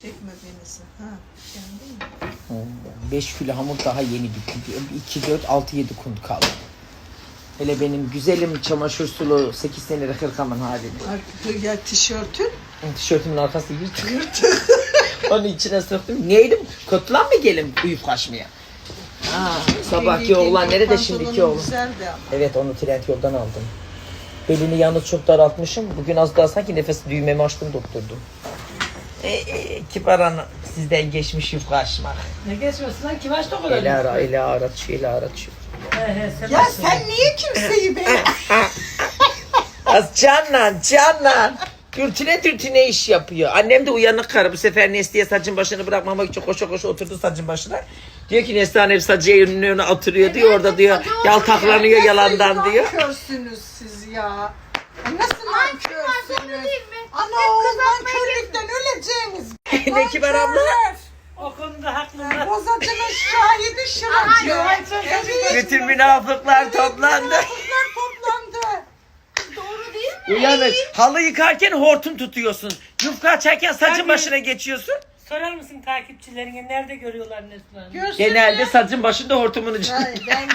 Çekme beni sen. Ha, kendin mi? 5 kilo hamur daha yeni bitti. 2, 4, 6, 7 kunt kaldı. Hele benim güzelim çamaşır sulu 8 senelik hırkamın halini. Ya tişörtün? Tişörtümün arkası yırtık. Onun içine soktum. Neydim? Kotlan mı gelin uyup kaçmaya? Sabahki oğlan nerede, şimdiki oğlan? Güzeldi ama. Evet, onu Trendyol'dan aldım. Belini yalnız çok daraltmışım. Bugün az daha sanki nefes düğmemi açtım, dokturdum. Kibar Hanım, sizden geçmiş yufka açmak. Ne geçmesin lan? Kim açtı o kadar? Ele aratıyor. Ya sen niye kimseyi be? Az Canan. Dürtüne iş yapıyor. Annem de uyanık karı. Bu sefer Nesli'ye saçın başını bırakmamak için koşa oturdu saçın başına. Diyor ki Neslihan hep saçı önüne oturuyor diyor. Orada diyor yaltaklanıyor yalandan diyor. Nankörsünüz siz ya. Nasıl nankörsünüz? değil mi? Ana oğlan körlükten öleceğiniz. Ne Kibar abla? O konuda haklılar. Bozacının şahidi şıracı. Bütün münafıklar toplandı. Münafıklar toplandı. Doğru değil mi? Uyanık. Halı yıkarken hortum tutuyorsun. Yufka açarken saçın Tabii. başına geçiyorsun. Sorar mısın takipçilerine nerede görüyorlar Neslihan'ı? Görsün Genelde ya. saçın başında hortumun ucunda. Ay, ben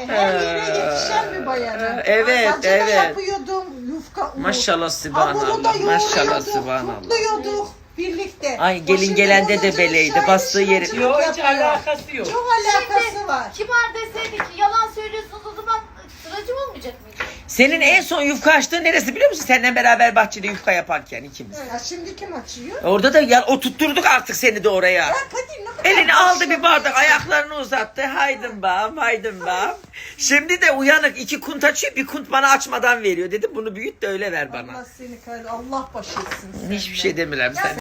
her yere yetişen bir bayanım. Evet, Saçı da evet. yapıyordum yufka. Maşallah, Hamuru da Sübhanallah. Maşallah, yoğuruyorduk, Sübhanallah. tutluyorduk birlikte. Ay, gelin Başında gelende de bozacının beleydi, şahidi bastığı yeri. şıracılık Yok, hiç yapıyor. alakası yok. Çok alakası var. Kibar deseydi ki yalan söylüyorsunuz, o zaman sıracı mı olmayacak mıydı? Senin en son yufka açtığın neresi biliyor musun? Seninle beraber bahçede yufka yaparken ikimiz. Ya şimdi kim açıyor? Orada da ya, o tutturduk artık seni de oraya. Ya Kadir ne kadar Elini aldı bir başarılı. bardak, ayaklarını uzattı. Haydın bam. Şimdi de uyanık 2 kunt açıyor, 1 kunt bana açmadan veriyor. Dedim bunu büyüt de öyle ver bana. Allah seni Allah baş etsin senden. Hiçbir şey demiyorum sen.